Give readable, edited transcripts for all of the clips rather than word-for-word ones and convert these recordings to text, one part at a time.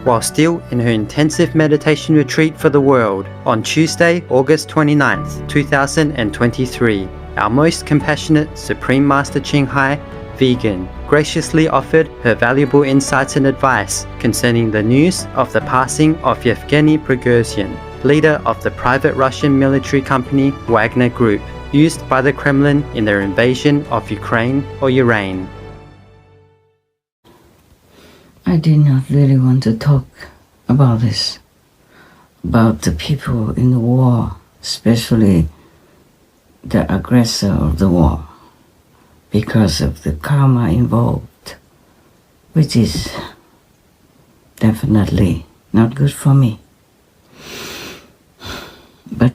while still in her intensive meditation retreat for the world on Tuesday, August 29th, 2023. Our most compassionate Supreme Master Ching Hai, vegan, graciously offered her valuable insights and advice concerning the news of the passing of Yevgeny Prigozhin, leader of the private Russian military company Wagner Group, used by the Kremlin in their invasion of Ukraine or Ureign. I did not really want to talk about this, about the people in the war, especially the aggressor of the war, because of the karma involved, which is definitely not good for me. But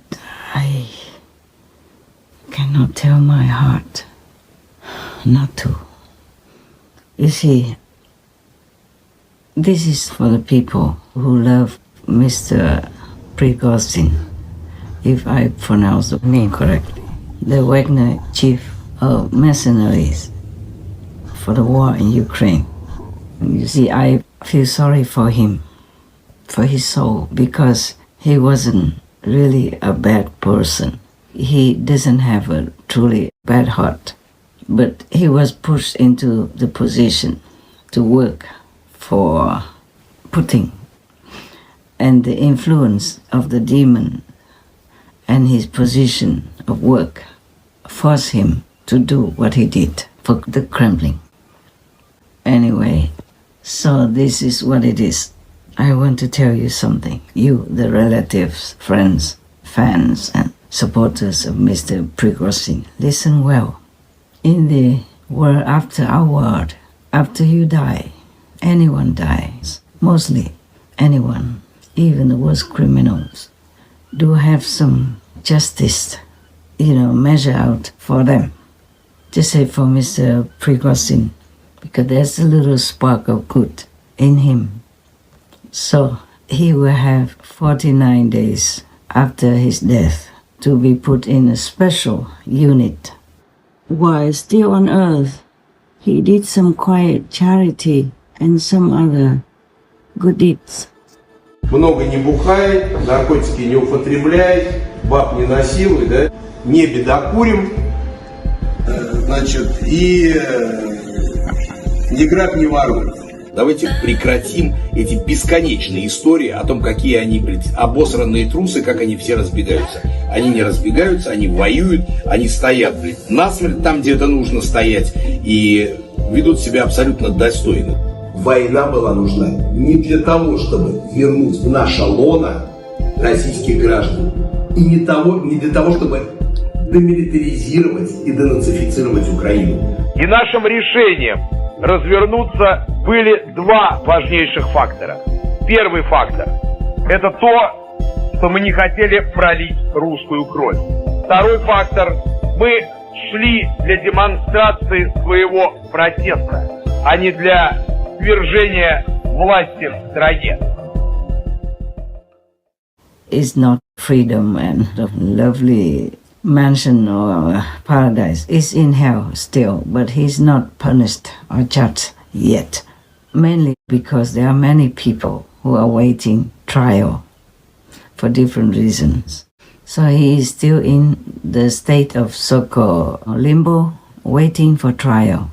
I cannot tell my heart not to. You see, this is for the people who love Mr. Prigozhin, if I pronounce the name correctly, the Wagner chief of mercenaries for the war in Ukraine. You see, I feel sorry for him, for his soul, because he wasn't really a bad person. He doesn't have a truly bad heart, but he was pushed into the position to work for Putin, and the influence of the demon and his position of work forced him to do what he did for the Kremlin. Anyway, so this is what it is. I want to tell you something. You, the relatives, friends, fans, and supporters of Mr. Prigozhin, listen well. In the world after our world, after you die, anyone dies, mostly anyone, even the worst criminals, do have some justice, measure out for them. Just say for Mr. Prigozhin, because there's a little spark of good in him. So he will have 49 days after his death to be put in a special unit. While still on earth, he did some quiet charity and some other good deeds. Много не бухай, наркотики не употребляй, баб не насилуй, да? Не бедокурим, значит, и не грабь, не воруй. Давайте прекратим эти бесконечные истории о том, какие они, обосранные трусы, как они все разбегаются. Они не разбегаются, они воюют, они стоят, насмерть там, где это нужно стоять, и ведут себя абсолютно достойно. Война была нужна не для того, чтобы вернуть в наше лоно российских граждан, и не для того, чтобы демилитаризировать и денацифицировать Украину. И нашим решением развернуться были два важнейших фактора. Первый фактор – это то, что мы не хотели пролить русскую кровь. Второй фактор – мы шли для демонстрации своего протеста, а не для свержения власти в стране. It's not freedom and the lovely mansion or paradise. It's in hell still, but he's not punished or judged yet. Mainly because there are many people who are waiting trial for different reasons. So he is still in the state of so-called limbo, waiting for trial.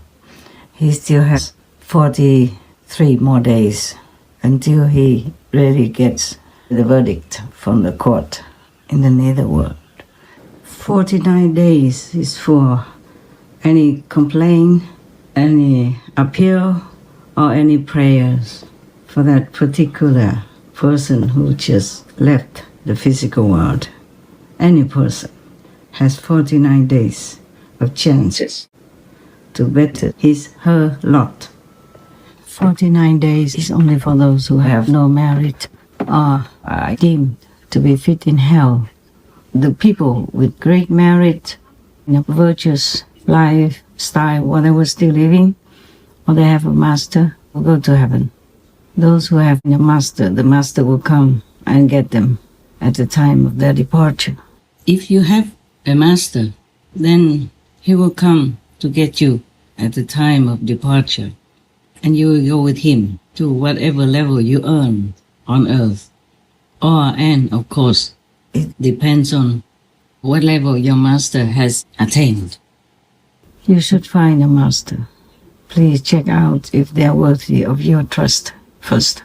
He still has 43 more days until he really gets the verdict from the court in the netherworld. 49 days is for any complaint, any appeal, or any prayers for that particular person who just left the physical world. Any person has 49 days of chances to better her lot. 49 days is only for those who have no merit or are deemed to be fit in hell. The people with great merit, virtuous lifestyle, while they were still living, or they have a master, will go to heaven. Those who have a master, the master will come and get them at the time of their departure. If you have a master, then he will come to get you at the time of departure. and you will go with him to whatever level you earn on earth. And of course, it depends on what level your master has attained. You should find a master. Please check out if they are worthy of your trust first.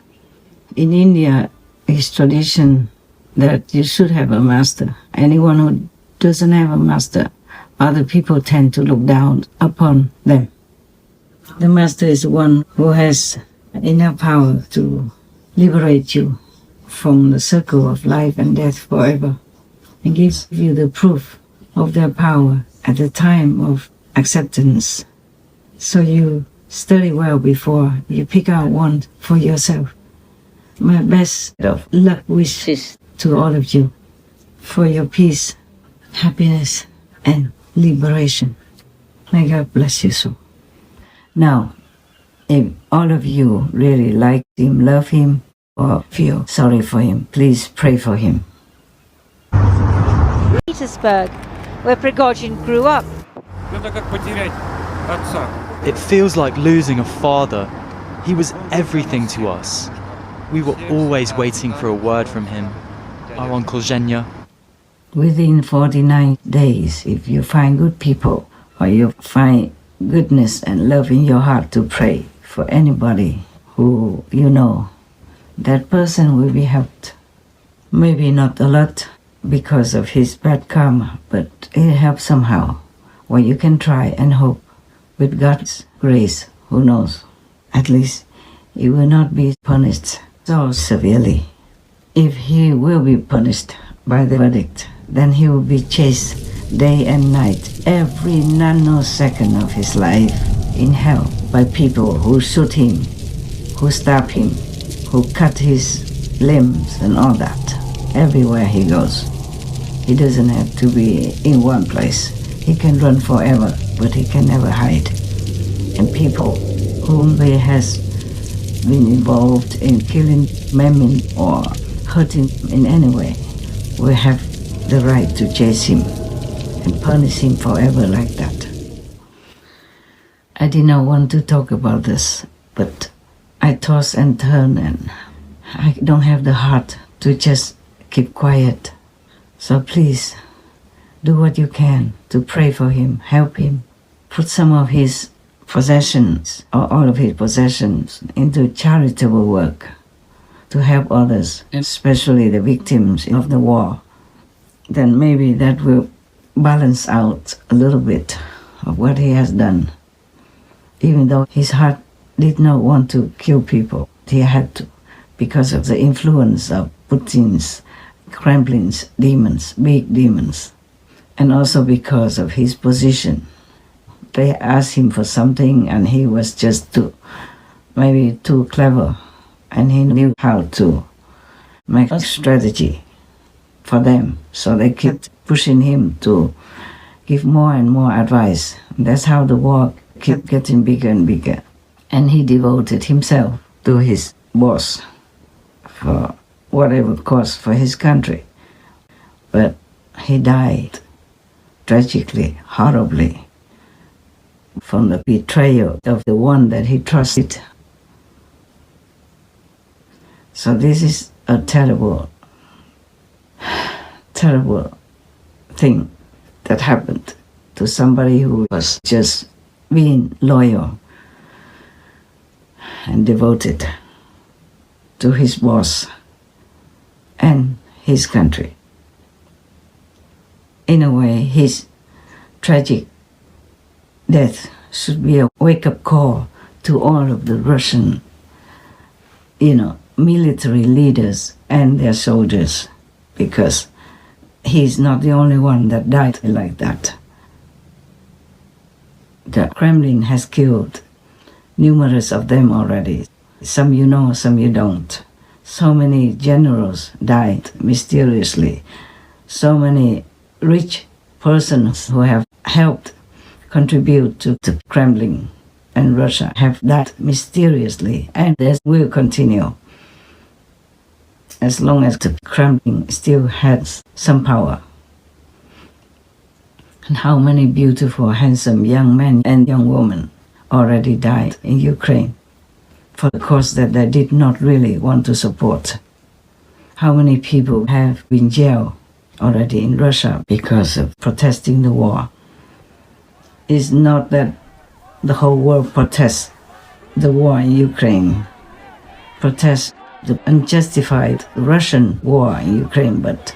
In India, it's tradition that you should have a master. Anyone who doesn't have a master, other people tend to look down upon them. The master is one who has enough power to liberate you from the circle of life and death forever, and gives you the proof of their power at the time of acceptance. So you study well before you pick out one for yourself. My best of luck wishes to all of you for your peace, happiness, and liberation. May God bless you so. Now, if all of you really like him, love him, or feel sorry for him, please pray for him. Petersburg, where Prigozhin grew up. It feels like losing a father. He was everything to us. We were always waiting for a word from him. Our Uncle Zhenya. Within 49 days, if you find good people, or you find goodness and love in your heart to pray for anybody who you know, that person will be helped. Maybe not a lot because of his bad karma, but it helps somehow. Well, you can try and hope with God's grace, who knows, at least he will not be punished so severely. If he will be punished by the verdict, then he will be chased day and night, every nanosecond of his life in hell by people who shoot him, who stab him, who cut his limbs and all that, everywhere he goes. He doesn't have to be in one place. He can run forever, but he can never hide. And people whom he has been involved in killing, maiming, or hurting in any way will have the right to chase him and punish him forever like that. I did not want to talk about this, but I toss and turn and I don't have the heart to just keep quiet. So please, do what you can to pray for him, help him, put some of his possessions or all of his possessions into charitable work to help others, especially the victims of the war. Then maybe that will balance out a little bit of what he has done. Even though his heart did not want to kill people, he had to because of the influence of Putin's, Kremlin's demons, big demons, and also because of his position. They asked him for something and he was just maybe too clever, and he knew how to make a strategy for them. So they kept pushing him to give more and more advice. That's how the war kept getting bigger and bigger. And he devoted himself to his boss for whatever cost for his country. But he died tragically, horribly, from the betrayal of the one that he trusted. So this is a terrible, terrible thing that happened to somebody who was just being loyal and devoted to his boss and his country. In a way, his tragic death should be a wake-up call to all of the Russian, military leaders and their soldiers, because he's not the only one that died like that. The Kremlin has killed numerous of them already. Some you know, some you don't. So many generals died mysteriously. So many rich persons who have helped contribute to the Kremlin and Russia have died mysteriously, and this will continue as long as the Kremlin still has some power. And how many beautiful, handsome young men and young women already died in Ukraine for a cause that they did not really want to support. How many people have been jailed already in Russia because of protesting the war? It's not that the whole world protests the war in Ukraine, protests the unjustified Russian war in Ukraine, but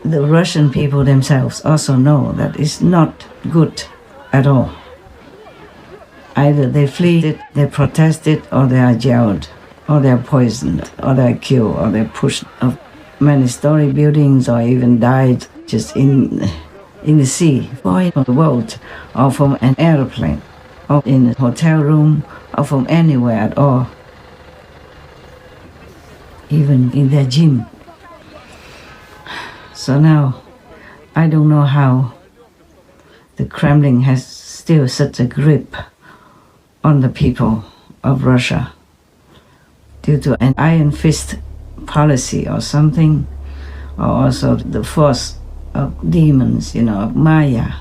the Russian people themselves also know that it's not good at all. Either they flee it, they protest it, or they are jailed, or they are poisoned, or they are killed, or they are pushed off many-story buildings, or even died just in the sea, or on the boat, or from an airplane, or in a hotel room, or from anywhere at all. Even in their gym. So now, I don't know how the Kremlin has still such a grip on the people of Russia due to an iron fist policy or something, or also the force of demons, of Maya.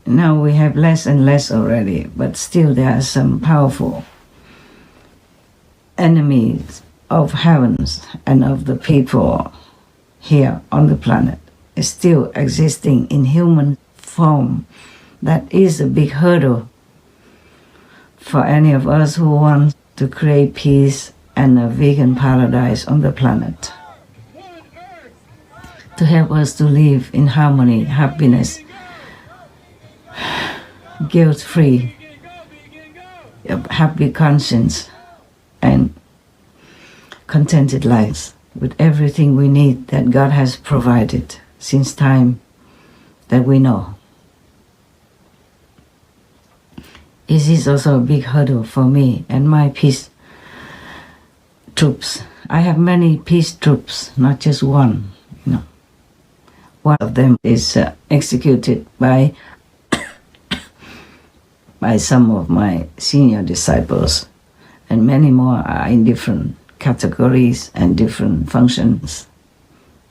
Now we have less and less already, but still there are some powerful enemies of heavens and of the people here on the planet is still existing in human form. That is a big hurdle for any of us who want to create peace and a vegan paradise on the planet. To help us to live in harmony, happiness, guilt-free, a happy conscience, and contented lives with everything we need that God has provided since time that we know. This is also a big hurdle for me and my peace troops. I have many peace troops, not just one. One of them is executed by some of my senior disciples, and many more are in different categories and different functions,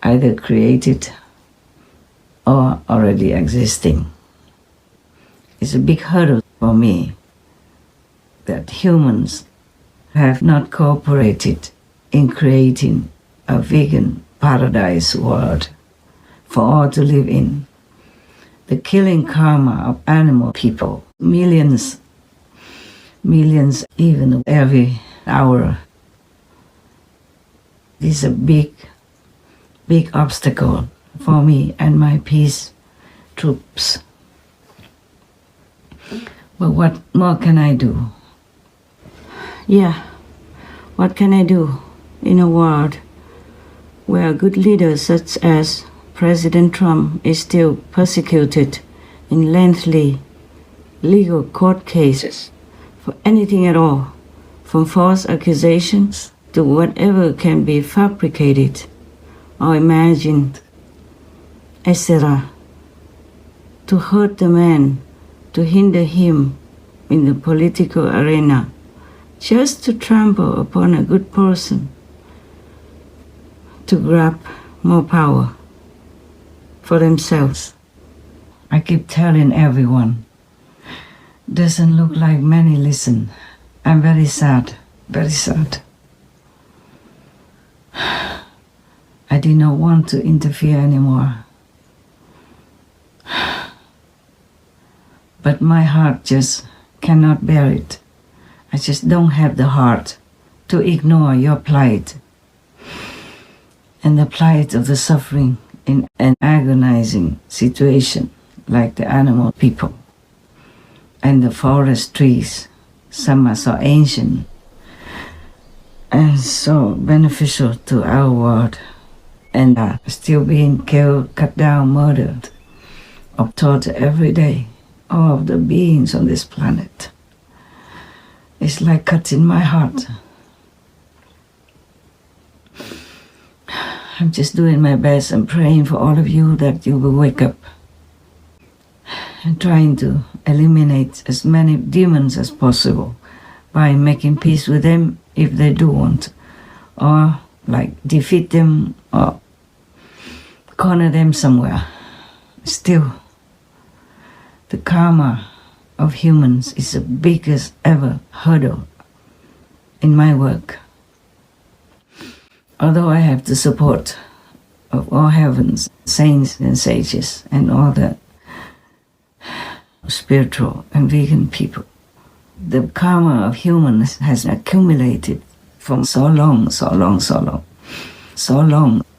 either created or already existing. It's a big hurdle for me that humans have not cooperated in creating a vegan paradise world for all to live in. The killing karma of animal people, millions even every hour, is a big obstacle for me and my peace troops. But what more can I do? What can I do in a world where good leaders such as President Trump is still persecuted in lengthy legal court cases for anything at all, from false accusations to whatever can be fabricated or imagined, etc., to hurt the man, to hinder him in the political arena, just to trample upon a good person, to grab more power for themselves. I keep telling everyone, doesn't look like many listen. I'm very sad, very sad. I did not want to interfere anymore. But my heart just cannot bear it. I just don't have the heart to ignore your plight and the plight of the suffering in an agonizing situation like the animal people and the forest trees. Some are so ancient and so beneficial to our world and are still being killed, cut down, murdered, or tortured every day. All of the beings on this planet. It's like cutting my heart. I'm just doing my best and praying for all of you that you will wake up and trying to eliminate as many demons as possible by making peace with them if they do want, or defeat them or corner them somewhere. Still, the karma of humans is the biggest ever hurdle in my work. Although I have the support of all heavens, saints and sages, and all the spiritual and vegan people, the karma of humans has accumulated from so long,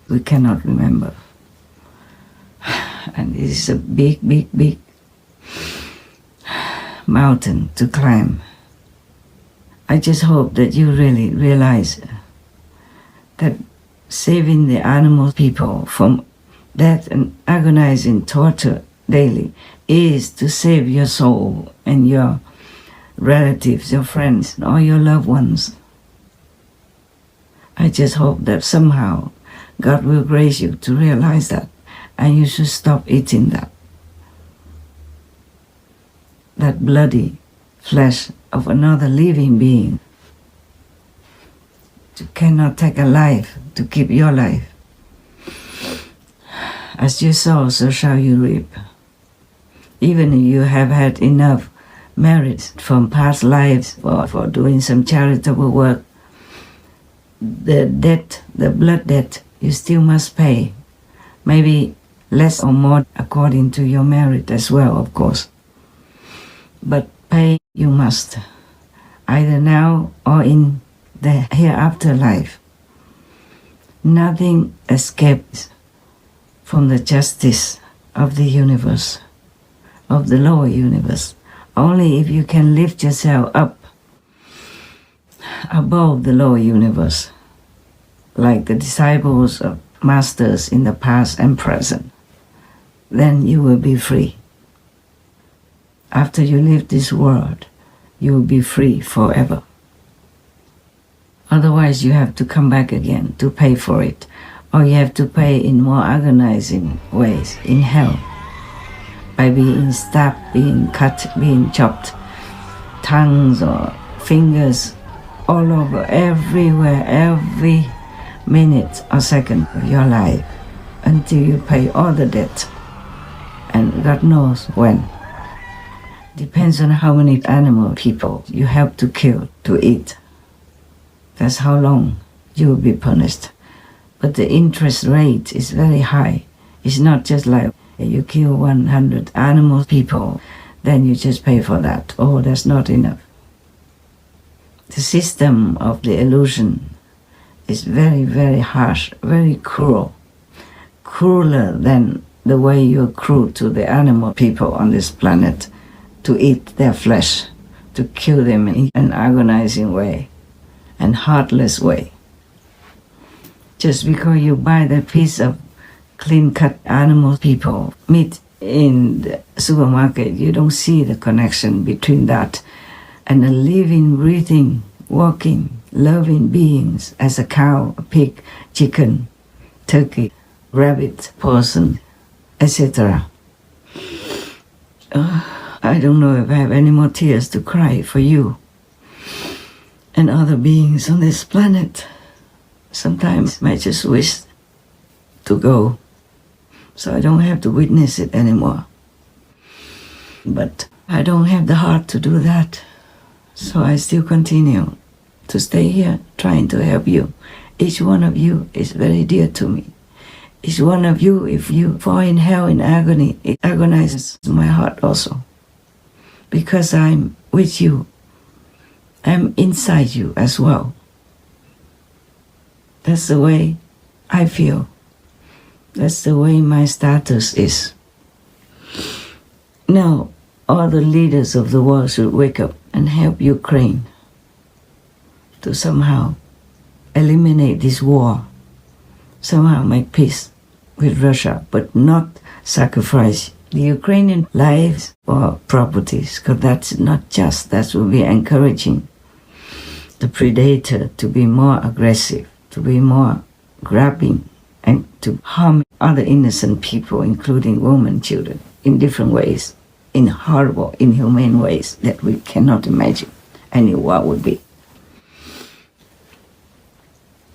we cannot remember. And it is a big, big, big mountain to climb. I just hope that you really realize that saving the animal people from death and agonizing torture daily is to save your soul and your relatives, your friends, and all your loved ones. I just hope that somehow God will grace you to realize that, and you should stop eating that bloody flesh of another living being. You cannot take a life to keep your life. As you sow, so shall you reap. Even if you have had enough merits from past lives for doing some charitable work, the debt, the blood debt, you still must pay. Maybe less or more according to your merit as well, of course. But pay you must, either now or in the hereafter life. Nothing escapes from the justice of the universe, of the lower universe. Only if you can lift yourself up above the lower universe, like the disciples of masters in the past and present, then you will be free. After you leave this world, you will be free forever. Otherwise, you have to come back again to pay for it, or you have to pay in more agonizing ways in hell, by being stabbed, being cut, being chopped, tongues or fingers all over, everywhere, every minute or second of your life, until you pay all the debt, and God knows when. Depends on how many animal people you have to kill to eat. That's how long you will be punished. But the interest rate is very high. It's not just like you kill 100 animal people, then you just pay for that. Oh, that's not enough. The system of the illusion is very, very harsh, very cruel. Crueler than the way you're cruel to the animal people on this planet, to eat their flesh, to kill them in an agonizing way and heartless way. Just because you buy that piece of clean-cut animal people meat in the supermarket, you don't see the connection between that and the living, breathing, walking, loving beings as a cow, a pig, chicken, turkey, rabbit, person, etc. I don't know if I have any more tears to cry for you and other beings on this planet. Sometimes I just wish to go so I don't have to witness it anymore. But I don't have the heart to do that, so I still continue to stay here trying to help you. Each one of you is very dear to me. Each one of you, if you fall in hell in agony, it agonizes my heart also. Because I'm with you. I'm inside you as well. That's the way I feel. That's the way my status is. Now, all the leaders of the world should wake up and help Ukraine to somehow eliminate this war, somehow make peace with Russia, but not sacrifice the Ukrainian lives or properties, because that's not just. That will be encouraging the predator to be more aggressive, to be more grabbing, and to harm other innocent people, including women, children, in different ways, in horrible, inhumane ways that we cannot imagine any war would be.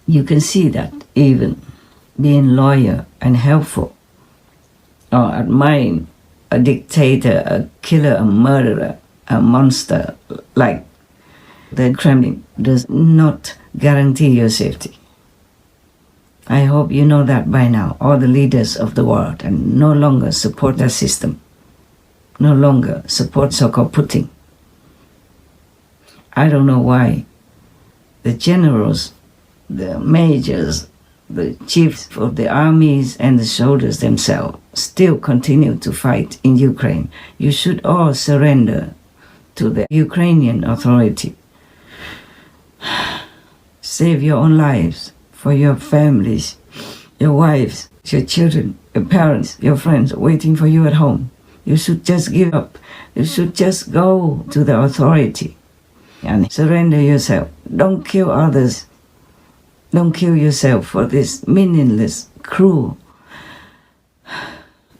You can see that even being loyal and helpful, or admiring a dictator, a killer, a murderer, a monster like The Kremlin does not guarantee your safety. I hope you know that by now, all the leaders of the world, and no longer support that system, no longer support so-called Putin. I don't know why the generals, the majors, the chiefs of the armies and the soldiers themselves still continue to fight in Ukraine. You should all surrender to the Ukrainian authority. Save your own lives for your families, your wives, your children, your parents, your friends waiting for you at home. You should just give up. You should just go to the authority and surrender yourself. Don't kill others. Don't kill yourself for this meaningless, cruel,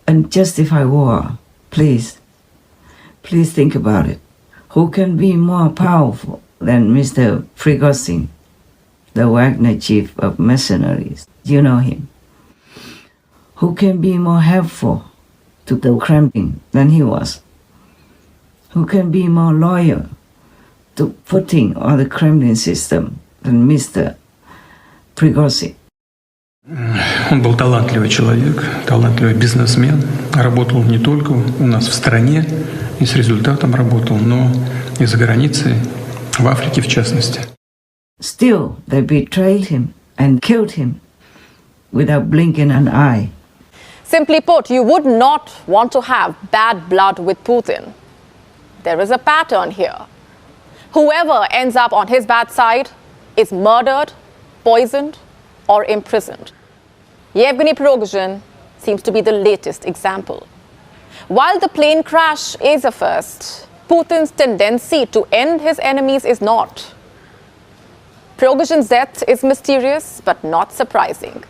unjustified war. Please. Please think about it. Who can be more powerful than Mr. Prigozhin, the Wagner chief of mercenaries? You know him. Who can be more helpful to the Kremlin than he was? Who can be more loyal to Putin or the Kremlin system than Mr. Prigozhin? Он был талантливый человек, талантливый бизнесмен. Работал не только у нас в стране и с результатом работал, но и за границей, в Африке в частности. Still, they betrayed him and killed him without blinking an eye. Simply put, you would not want to have bad blood with Putin. There is a pattern here. Whoever ends up on his bad side is murdered, poisoned, or imprisoned. Yevgeny Prigozhin seems to be the latest example. While the plane crash is a first, Putin's tendency to end his enemies is not. Prigozhin's death is mysterious but not surprising.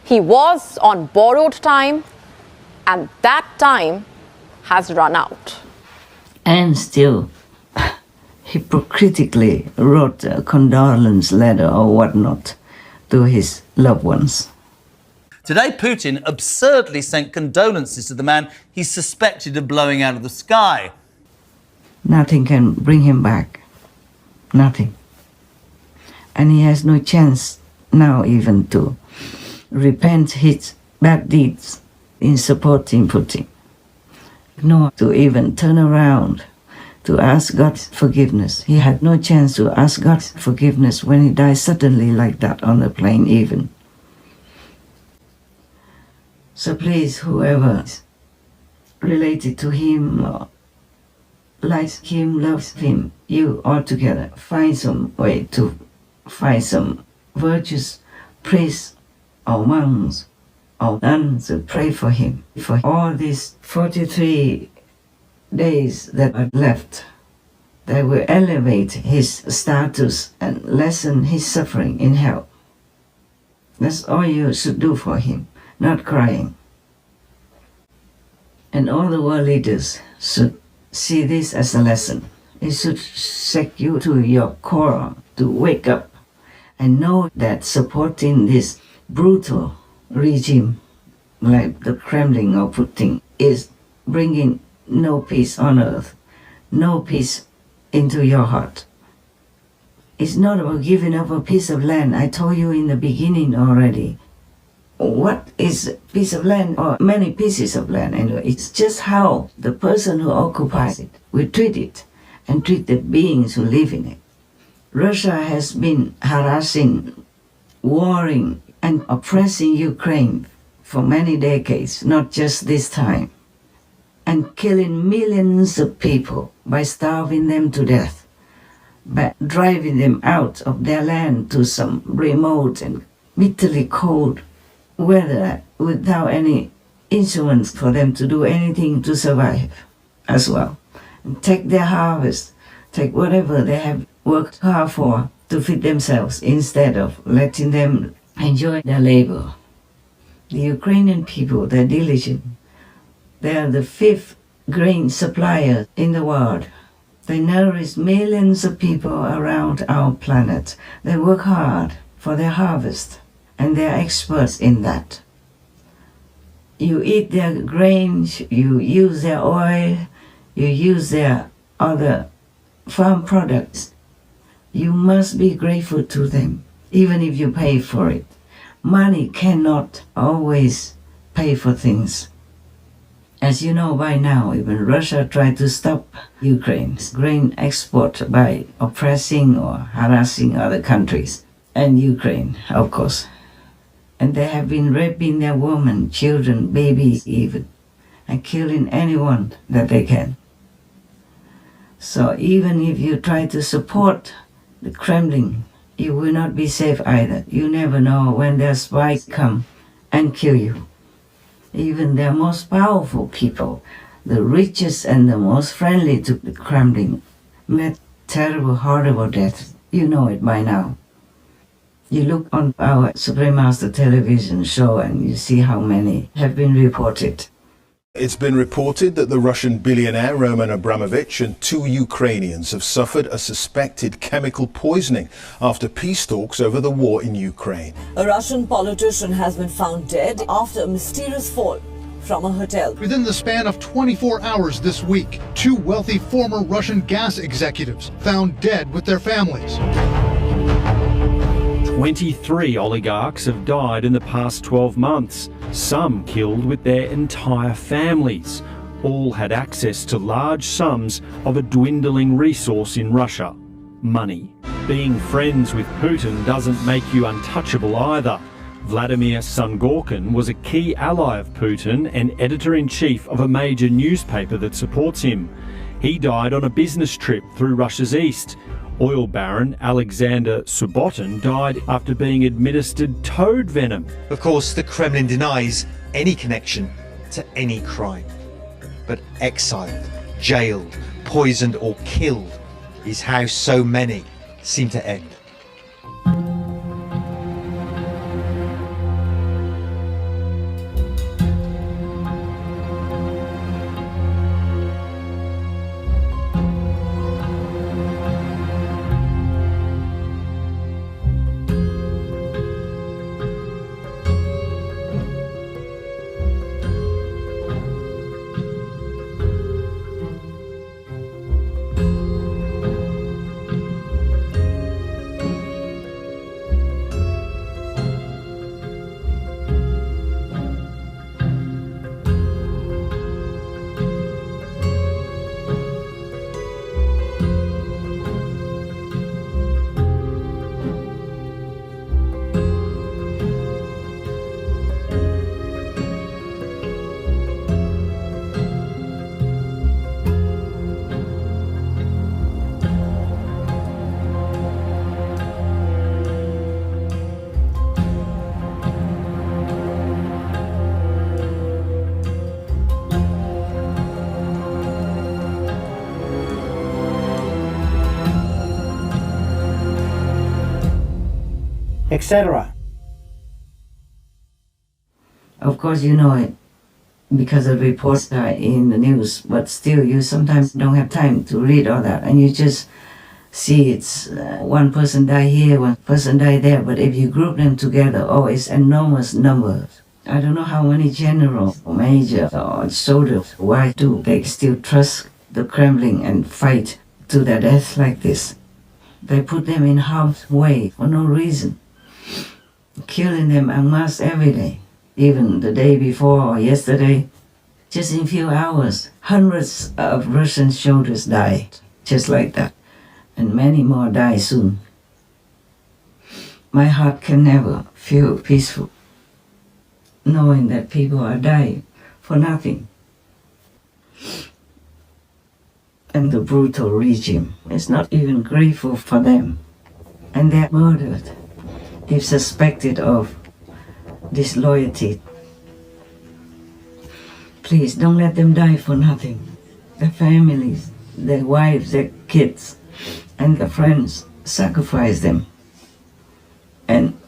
He was on borrowed time, and that time has run out. And still, hypocritically wrote a condolence letter or whatnot to his loved ones. Today, Putin absurdly sent condolences to the man he suspected of blowing out of the sky. Nothing can bring him back. Nothing. And he has no chance now even to repent his bad deeds in supporting Putin, nor to even turn around to ask God's forgiveness. He had no chance to ask God's forgiveness when he died suddenly like that on the plane even. So please, whoever is related to him or likes him, loves him, you all together, find some way to find some virtuous priest or monks or nuns to pray for him for all these 43 days that are left. They will elevate his status and lessen his suffering in hell. That's all you should do for him, not crying. And all the world leaders should see this as a lesson. It should shake you to your core to wake up and know that supporting this brutal regime like the Kremlin or Putin is bringing no peace on earth, no peace into your heart. It's not about giving up a piece of land. I told you in the beginning already. What is a piece of land or many pieces of land? Anyway, it's just how the person who occupies it will treat it and treat the beings who live in it. Russia has been harassing, warring, and oppressing Ukraine for many decades, not just this time, and killing millions of people by starving them to death, by driving them out of their land to some remote and bitterly cold weather without any instruments for them to do anything to survive as well. And take their harvest, take whatever they have worked hard for to feed themselves instead of letting them enjoy their labor. The Ukrainian people, they're diligent. They are the 5th grain supplier in the world. They nourish millions of people around our planet. They work hard for their harvest, and they're experts in that. You eat their grains, you use their oil, you use their other farm products, You must be grateful to them, even if you pay for it. Money cannot always pay for things. As you know by now, even Russia tried to stop Ukraine's grain export by oppressing or harassing other countries, and Ukraine, of course. And they have been raping their women, children, babies even, and killing anyone that they can. So even if you try to support the Kremlin, you will not be safe either. You never know when their spies come and kill you. Even their most powerful people, the richest and the most friendly to the Kremlin, met terrible, horrible deaths. You know it by now. You look on our Supreme Master television show and you see how many have been reported. It's been reported that the Russian billionaire Roman Abramovich and 2 Ukrainians have suffered a suspected chemical poisoning after peace talks over the war in Ukraine. A Russian politician has been found dead after a mysterious fall from a hotel. Within the span of 24 hours this week, 2 wealthy former Russian gas executives found dead with their families. 23 oligarchs have died in the past 12 months, some killed with their entire families. All had access to large sums of a dwindling resource in Russia: money. Being friends with Putin doesn't make you untouchable either. Vladimir Sungorkin was a key ally of Putin and editor-in-chief of a major newspaper that supports him. He died on a business trip through Russia's east. Oil baron Alexander Subotin died after being administered toad venom. Of course, the Kremlin denies any connection to any crime. But exiled, jailed, poisoned or killed is how so many seem to end. etc. Of course, you know it because the reports are in the news, but still you sometimes don't have time to read all that, and you just see it's one person die here, one person die there, but if you group them together, oh, it's enormous numbers. I don't know how many generals or majors or soldiers, why do they still trust the Kremlin and fight to their death like this? They put them in harm's way for no reason, killing them en masse every day. Even the day before or yesterday, just in a few hours, hundreds of Russian soldiers died, just like that. And many more die soon. My heart can never feel peaceful, knowing that people are dying for nothing. And the brutal regime is not even grateful for them. And they're murdered if suspected of disloyalty. Please don't let them die for nothing. Their families, their wives, their kids, and their friends sacrifice them. And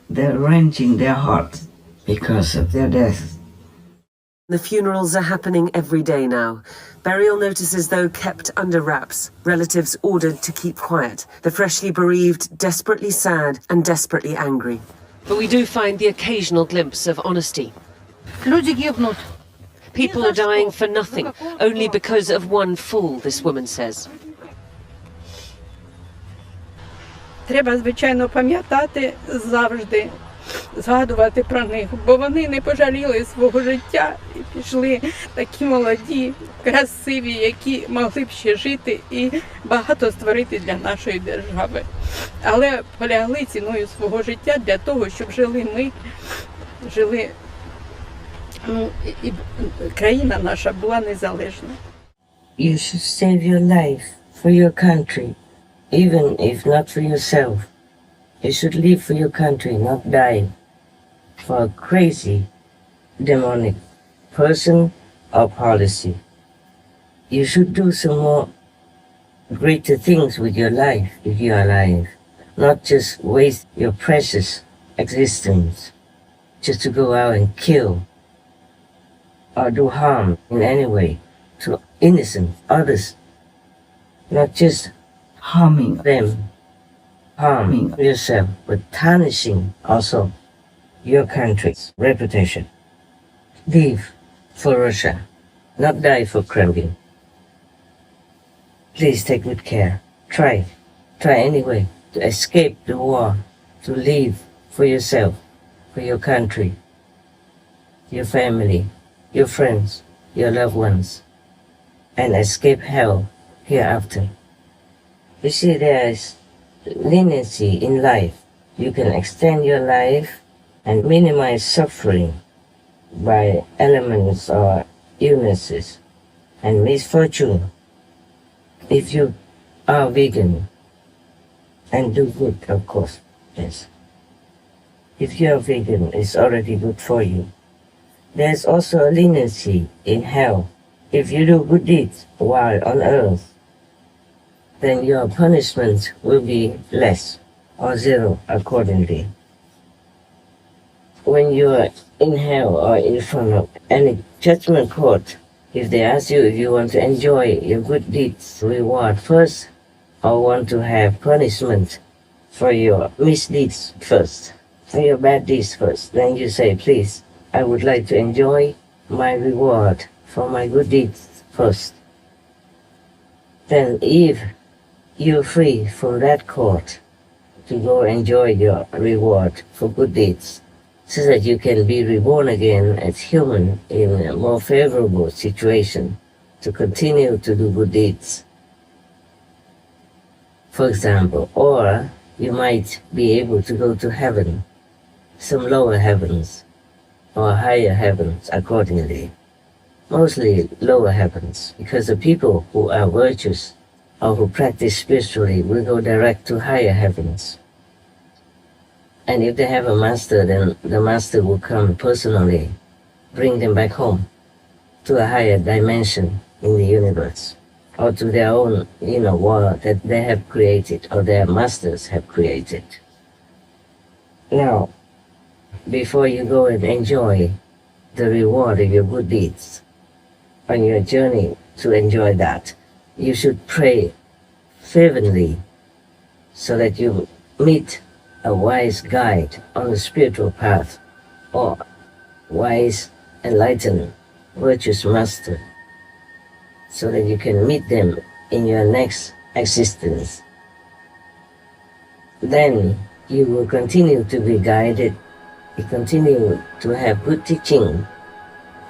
they're wrenching their hearts because of their death. The funerals are happening every day now. Burial notices, though, kept under wraps. Relatives ordered to keep quiet. The freshly bereaved, desperately sad and desperately angry. But we do find the occasional glimpse of honesty. People are dying for nothing, only because of one fool, this woman says. Треба, звичайно, пам'ятати завжди, згадувати про них, бо вони не пожаліли свого життя і пішли такі молоді, красиві, які могли б ще жити і багато створити для нашої держави. Але полягли ціною свого життя для того, щоб жили ми, і країна наша була незалежна. You should save your life for your country, even if not for yourself. You should live for your country, not die for a crazy, demonic person or policy. You should do some more greater things with your life if you are alive, not just waste your precious existence just to go out and kill or do harm in any way to innocent others, not just harming them, harming yourself, but tarnishing also your country's reputation. Live for Russia, not die for Kremlin. Please take good care. Try anyway to escape the war, to live for yourself, for your country, your family, your friends, your loved ones, and escape hell hereafter. You see, there is leniency in life. You can extend your life and minimize suffering by elements or illnesses and misfortune if you are vegan and do good, of course, yes. If you are vegan, it's already good for you. There's also a leniency in hell. If you do good deeds while on earth, then your punishment will be less or zero accordingly. When you are in hell or in front of any judgment court, if they ask you if you want to enjoy your good deeds reward first or want to have punishment for your misdeeds first, for your bad deeds first, then you say, please, I would like to enjoy my reward for my good deeds first. Then if you're free from that court to go enjoy your reward for good deeds, so that you can be reborn again as human in a more favorable situation to continue to do good deeds. For example, or you might be able to go to heaven, some lower heavens, or higher heavens accordingly. Mostly lower heavens, because the people who are virtuous or who practice spiritually will go direct to higher heavens. And if they have a master, then the master will come personally, bring them back home to a higher dimension in the universe, or to their own, world that they have created, or their masters have created. Now, before you go and enjoy the reward of your good deeds, on your journey to enjoy that, you should pray fervently so that you meet a wise guide on the spiritual path, or wise, enlightened, virtuous master, so that you can meet them in your next existence. Then you will continue to be guided, you continue to have good teaching.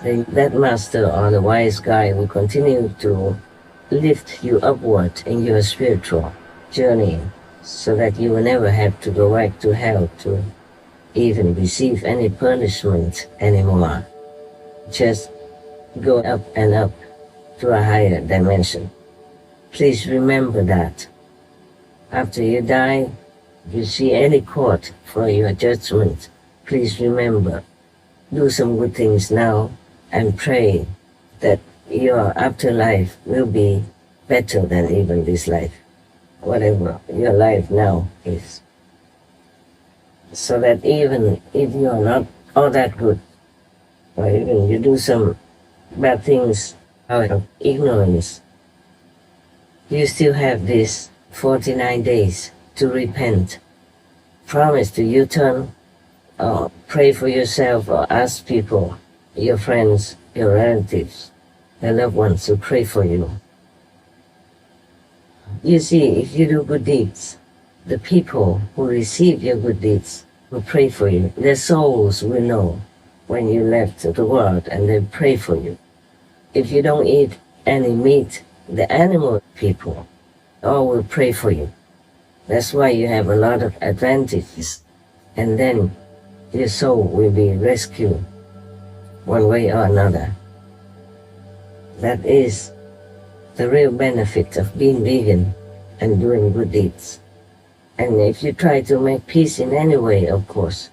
Then that master or the wise guide will continue to lift you upward in your spiritual journey, so that you will never have to go back to hell to even receive any punishment anymore. Just go up and up to a higher dimension. Please remember that. After you die, if you see any court for your judgment, please remember, do some good things now and pray that your afterlife will be better than even this life, whatever your life now is. So that even if you are not all that good, or even you do some bad things out of ignorance, you still have these 49 days to repent. Promise to U-turn, or pray for yourself, or ask people, your friends, your relatives, your loved ones to pray for you. You see, if you do good deeds, The people who receive your good deeds will pray for you. Their souls will know when you left the world, and they pray for you. If you don't eat any meat, the animal people all will pray for you. That's why you have a lot of advantages. And then your soul will be rescued one way or another. That is the real benefit of being vegan and doing good deeds. And if you try to make peace in any way, of course,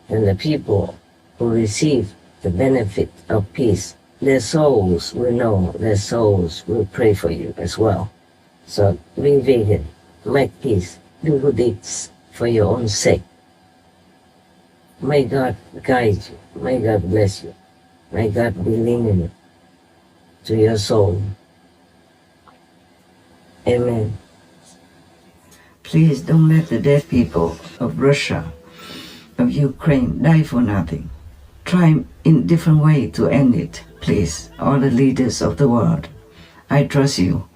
then the people who receive the benefit of peace, their souls will know, their souls will pray for you as well. So be vegan, make peace, do good deeds for your own sake. May God guide you, may God bless you, may God be lenient to your soul. Amen. Please don't let the dead people of Russia, of Ukraine, die for nothing. Try in different way to end it, please, all the leaders of the world. I trust you.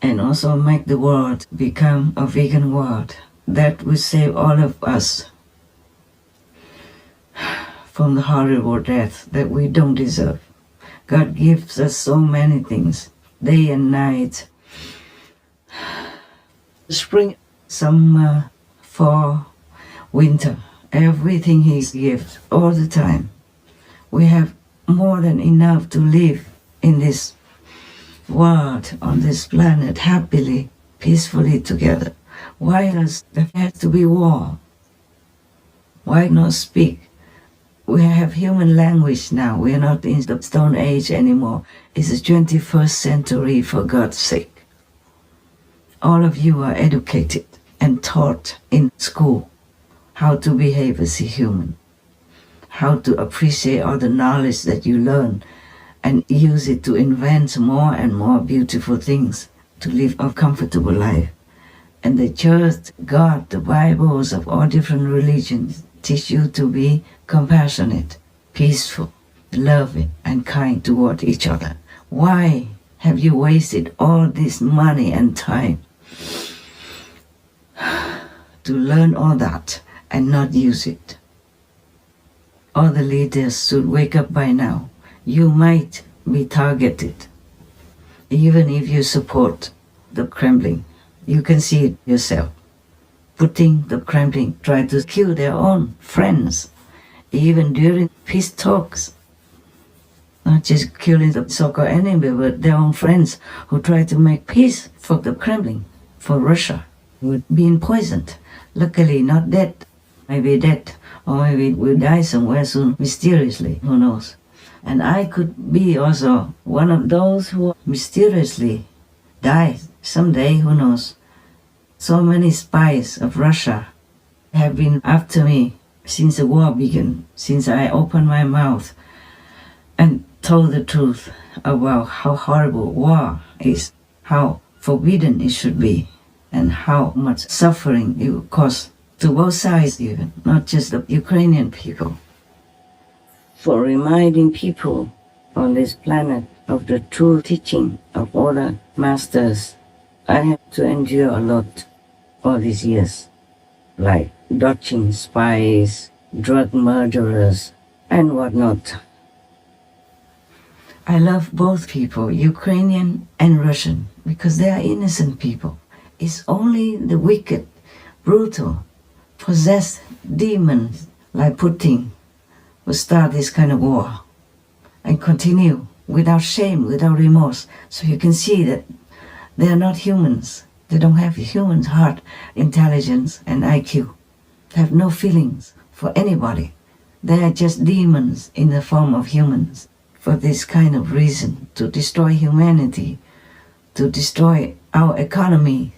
And also make the world become a vegan world. That will save all of us from the horrible death that we don't deserve. God gives us so many things, day and night, spring, summer, fall, winter, everything He gives all the time. We have more than enough to live in this world, on this planet, happily, peacefully together. Why does there have to be war? Why not speak? We have human language now. We are not in the Stone Age anymore. It's the 21st century, for God's sake. All of you are educated and taught in school how to behave as a human, how to appreciate all the knowledge that you learn and use it to invent more and more beautiful things to live a comfortable life. And the church, God, the Bibles of all different religions teach you to be compassionate, peaceful, loving, and kind toward each other. Why have you wasted all this money and time to learn all that and not use it? All the leaders should wake up by now. You might be targeted. Even if you support the Kremlin, you can see it yourself. Putting the Kremlin try to kill their own friends, even during peace talks. Not just killing the so-called enemy, but their own friends who try to make peace for the Kremlin, for Russia, with being poisoned. Luckily, not dead. Maybe dead, or maybe will die somewhere soon, mysteriously, who knows. And I could be also one of those who mysteriously die someday, who knows. So many spies of Russia have been after me since the war began, since I opened my mouth and told the truth about how horrible war is, how forbidden it should be, and how much suffering it will cause to both sides even, not just the Ukrainian people. For reminding people on this planet of the true teaching of all the masters, I have to endure a lot all these years, like dodging spies, drug murderers, and whatnot. I love both people, Ukrainian and Russian, because they are innocent people. It's only the wicked, brutal, possessed demons like Putin who start this kind of war and continue without shame, without remorse. So you can see that they are not humans. They don't have a human's heart, intelligence, and IQ. They have no feelings for anybody. They are just demons in the form of humans for this kind of reason, to destroy humanity, to destroy our economy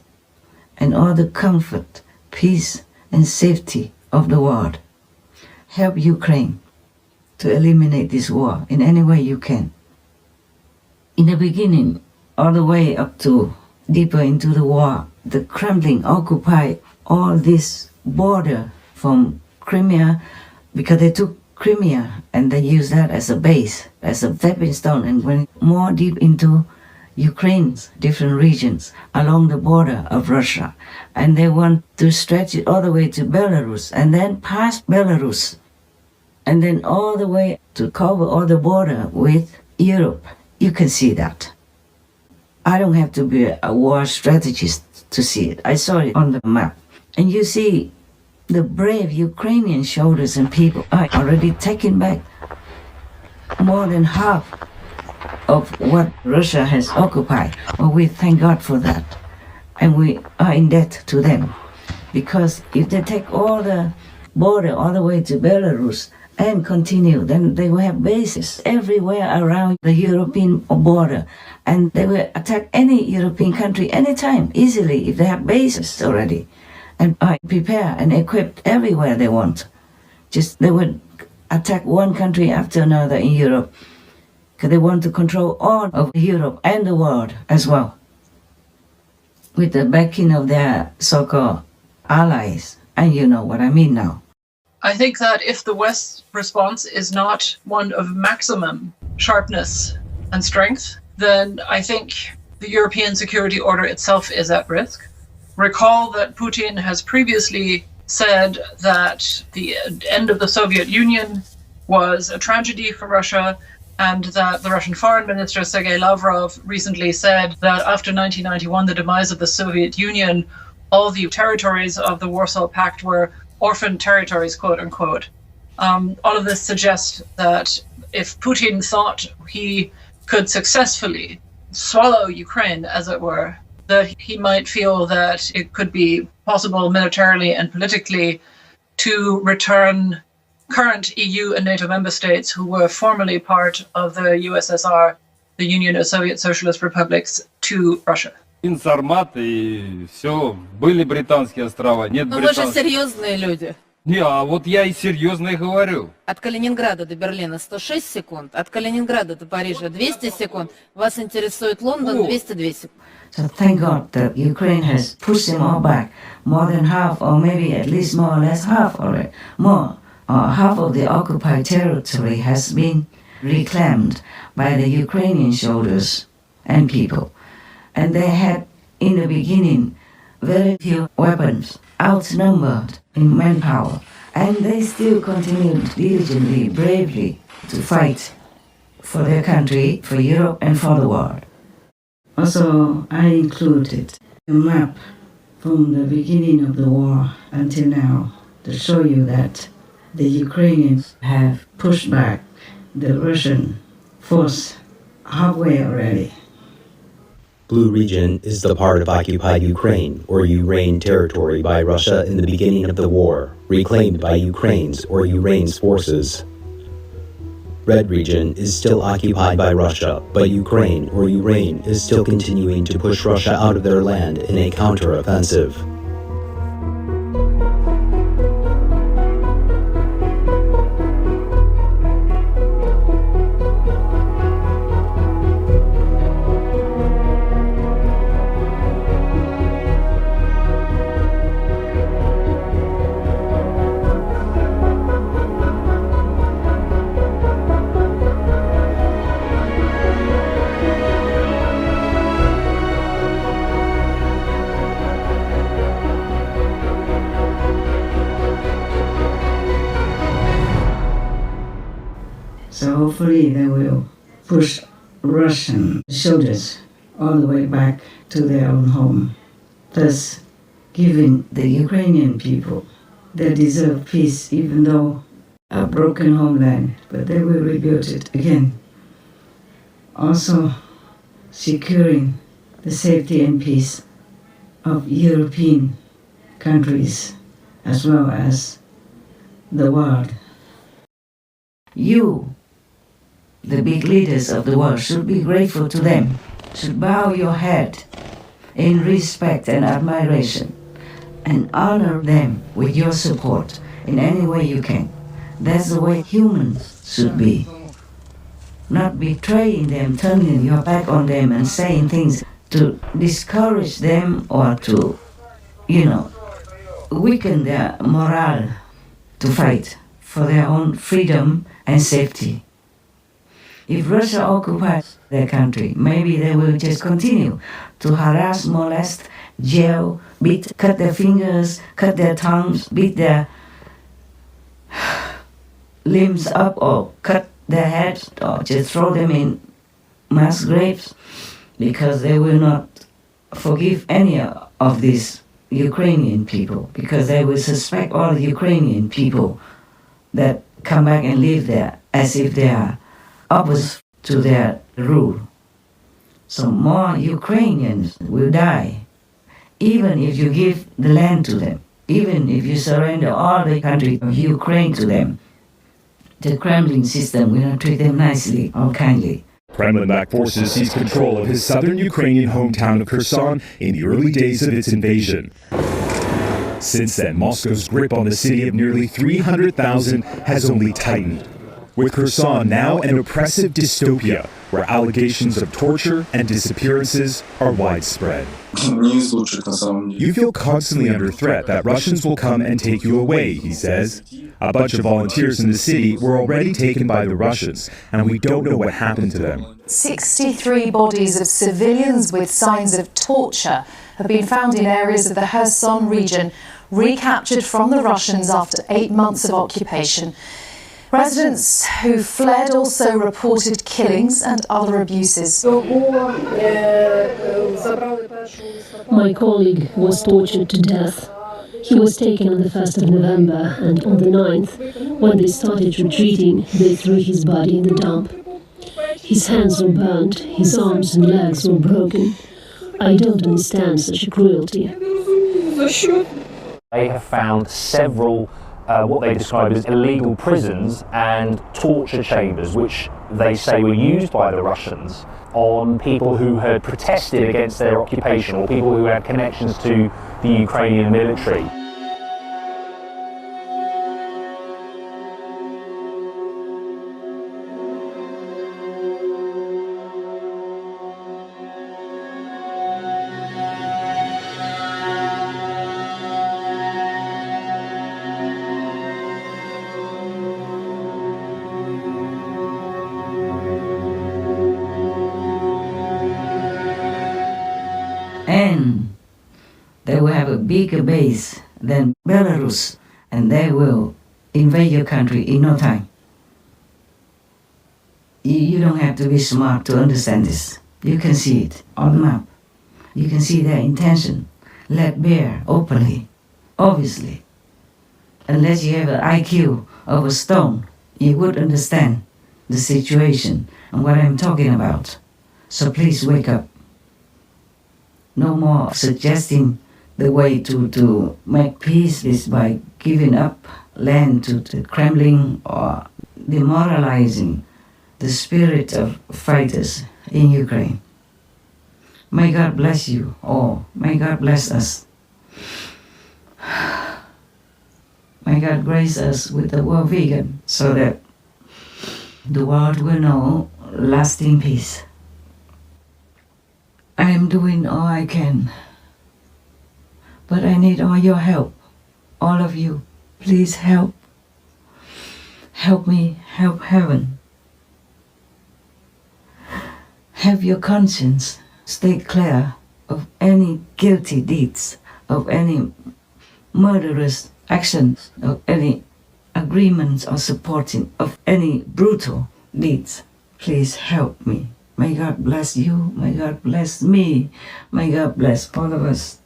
and all the comfort, peace, and safety of the world. Help Ukraine to eliminate this war in any way you can. In the beginning, all the way up to deeper into the war, the Kremlin occupied all this border from Crimea because they took Crimea and they used that as a base, as a stepping stone, and went more deep into Ukraine's different regions along the border of Russia, and they want to stretch it all the way to Belarus and then past Belarus, and then all the way to cover all the border with Europe. You can see that. I don't have to be a war strategist to see it. I saw it on the map. And you see the brave Ukrainian soldiers and people are already taking back more than half of what Russia has occupied. Well, we thank God for that. And we are in debt to them. Because if they take all the border all the way to Belarus and continue, then they will have bases everywhere around the European border. And they will attack any European country anytime, easily, if they have bases already. And are prepared and equipped everywhere they want. Just they would attack one country after another in Europe, because they want to control all of Europe and the world as well, with the backing of their so-called allies. And you know what I mean now. I think that if the West's response is not one of maximum sharpness and strength, then I think the European security order itself is at risk. Recall that Putin has previously said that the end of the Soviet Union was a tragedy for Russia, and that the Russian Foreign Minister Sergei Lavrov recently said that after 1991, the demise of the Soviet Union, all the territories of the Warsaw Pact were orphan territories, quote unquote. All of this suggests that if Putin thought he could successfully swallow Ukraine, as it were, that he might feel that it could be possible militarily and politically to return current EU and NATO member states who were formerly part of the USSR, the Union of Soviet Socialist Republics, to Russia. Сармат и все, были британские острова, нет Но вы же британских. серьезные люди. Не, а вот я и серьезно и говорю. От Калининграда до Берлина 106 секунд, от Калининграда до Парижа 200 секунд. Вас интересует Лондон 202 секунд. So thank God that Ukraine has pushed them all back, more than half, or maybe at least more or less half already, more. Half of the occupied territory has been reclaimed by the Ukrainian soldiers and people. And they had, in the beginning, very few weapons, outnumbered in manpower. And they still continued diligently, bravely, to fight for their country, for Europe, and for the world. Also, I included a map from the beginning of the war until now to show you that the Ukrainians have pushed back the Russian force halfway already. Blue region is the part of occupied Ukraine or Ureign territory by Russia in the beginning of the war, reclaimed by Ukraine's or Ureign's forces. Red region is still occupied by Russia, but Ukraine or Ureign is still continuing to push Russia out of their land in a counter-offensive. So hopefully they will push Russian soldiers all the way back to their own home, thus giving the Ukrainian people their deserved peace, even though a broken homeland, but they will rebuild it again. Also securing the safety and peace of European countries as well as the world. You, the big leaders of the world, should be grateful to them, should bow your head in respect and admiration, and honor them with your support in any way you can. That's the way humans should be. Not betraying them, turning your back on them and saying things to discourage them or to, weaken their morale to fight for their own freedom and safety. If Russia occupies their country, maybe they will just continue to harass, molest, jail, beat, cut their fingers, cut their tongues, beat their limbs up, or cut their heads, or just throw them in mass graves, because they will not forgive any of these Ukrainian people, because they will suspect all the Ukrainian people that come back and live there as if they are opposite to their rule. So more Ukrainians will die, even if you give the land to them, even if you surrender all the country of Ukraine to them. The Kremlin system will not treat them nicely or kindly. Kremlin-backed forces seized control of his southern Ukrainian hometown of Kherson in the early days of its invasion. Since then, Moscow's grip on the city of nearly 300,000 has only tightened, with Kherson now an oppressive dystopia where allegations of torture and disappearances are widespread. You feel constantly under threat that Russians will come and take you away, he says. A bunch of volunteers in the city were already taken by the Russians, and we don't know what happened to them. 63 bodies of civilians with signs of torture have been found in areas of the Kherson region, recaptured from the Russians after 8 months of occupation. Residents who fled also reported killings and other abuses. My colleague was tortured to death. He was taken on the 1st of November, and on the 9th, when they started retreating, they threw his body in the dump. His hands were burnt, his arms and legs were broken. I don't understand such cruelty. They have found several what they describe as illegal prisons and torture chambers, which they say were used by the Russians on people who had protested against their occupation or people who had connections to the Ukrainian military. And they will have a bigger base than Belarus, and they will invade your country in no time. You don't have to be smart to understand this. You can see it on the map. You can see their intention, laid bare openly, obviously. Unless you have an IQ of a stone, you would understand the situation and what I'm talking about. So please wake up. No more suggesting the way to make peace is by giving up land to the Kremlin or demoralizing the spirit of fighters in Ukraine. May God bless you all. May God bless us. May God grace us with the word vegan so that the world will know lasting peace. I am doing all I can, but I need all your help, all of you. Please help. Help me, help heaven. Have your conscience stay clear of any guilty deeds, of any murderous actions, of any agreements or supporting of any brutal deeds. Please help me. May God bless you. May God bless me. May God bless all of us.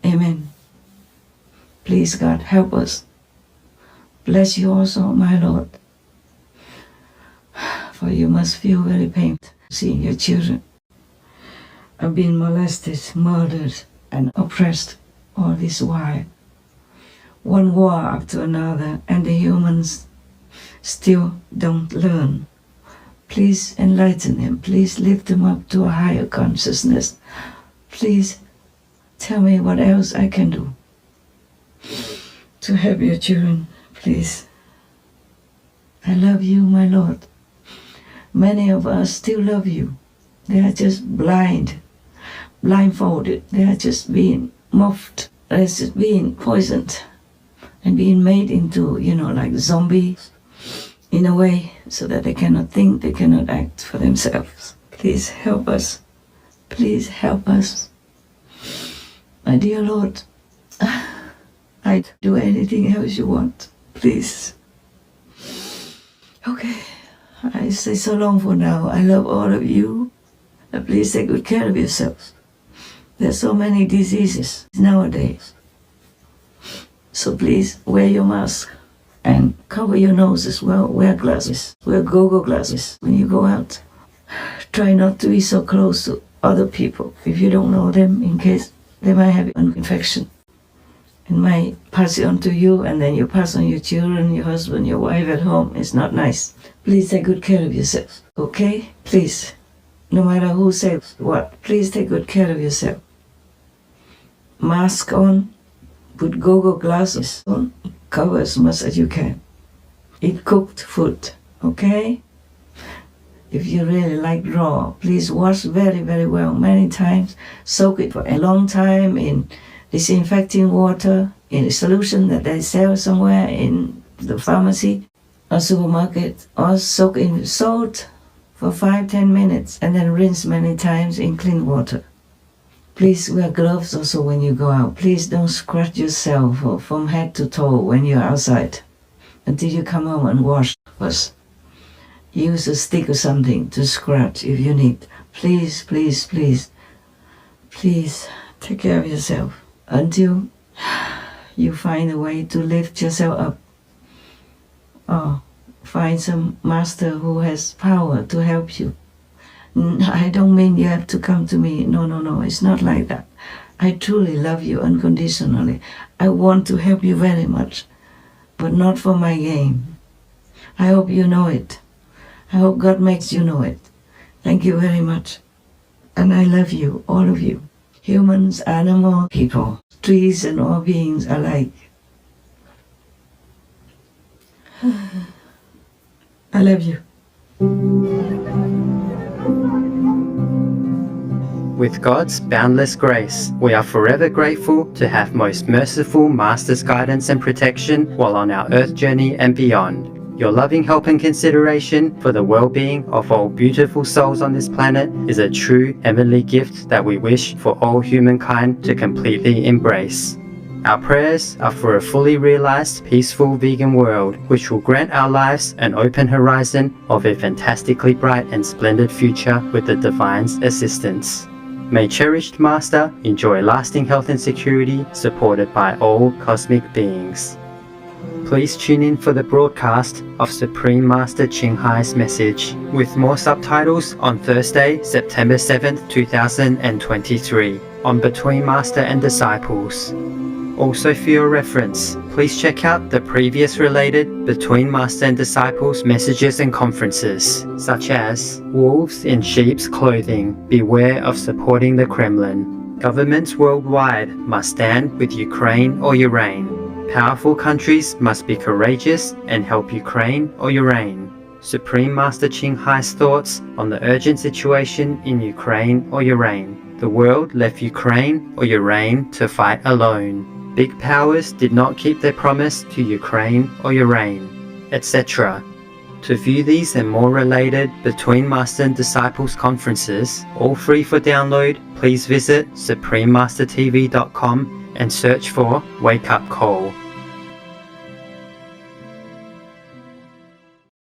Amen. Please, God, help us. Bless you also, my Lord. For you must feel very painful seeing your children are being molested, murdered, and oppressed all this while. One war after another, and the humans still don't learn. Please enlighten them. Please lift them up to a higher consciousness. Please tell me what else I can do to help your children, please. I love you, my Lord. Many of us still love you. They are just blindfolded. They are just being muffed. They're just being poisoned and being made into, like zombies. in a way so that they cannot think, they cannot act for themselves. Please help us. Please help us. My dear Lord, I'd do anything else you want. Please. Okay, I say so long for now. I love all of you. Please take good care of yourselves. There's so many diseases nowadays. So please wear your mask and cover your nose as well. Wear glasses. Wear go-go glasses when you go out. Try not to be so close to other people if you don't know them, in case they might have an infection and might pass it on to you, and then you pass on your children, your husband, your wife at home. It's not nice. Please take good care of yourself, okay? Please. No matter who says what, please take good care of yourself. Mask on, put go-go glasses on, cover as much as you can. Eat cooked food, okay? If you really like raw, please wash very, very well, many times. Soak it for a long time in disinfecting water, in a solution that they sell somewhere in the pharmacy or supermarket, or soak in salt for 5-10 minutes and then rinse many times in clean water. Please wear gloves also when you go out. Please don't scratch yourself from head to toe when you're outside until you come home and wash first. Use a stick or something to scratch if you need. Please, please, please, please take care of yourself until you find a way to lift yourself up. Or find some master who has power to help you. I don't mean you have to come to me. No, no, no, it's not like that. I truly love you unconditionally. I want to help you very much, but not for my gain. I hope you know it. I hope God makes you know it. Thank you very much. And I love you, all of you. Humans, animals, people, trees and all beings alike. I love you. With God's boundless grace, we are forever grateful to have most merciful Master's guidance and protection while on our earth journey and beyond. Your loving help and consideration for the well-being of all beautiful souls on this planet is a true heavenly gift that we wish for all humankind to completely embrace. Our prayers are for a fully realized, peaceful vegan world, which will grant our lives an open horizon of a fantastically bright and splendid future with the Divine's assistance. May cherished Master enjoy lasting health and security supported by all cosmic beings. Please tune in for the broadcast of Supreme Master Ching Hai's message, with more subtitles on Thursday, September 7th, 2023, on Between Master and Disciples. Also for your reference, please check out the previous related Between Master and Disciples messages and conferences, such as Wolves in Sheep's Clothing, Beware of Supporting the Kremlin. Governments worldwide must stand with Ukraine or Ureign. Powerful countries must be courageous and help Ukraine or Ureign. Supreme Master Ching Hai's thoughts on the urgent situation in Ukraine or Ureign. The world left Ukraine or Ureign to fight alone. Big powers did not keep their promise to Ukraine or Ureign, etc. To view these and more related Between Master and Disciples conferences, all free for download, please visit suprememastertv.com and search for Wake Up Call.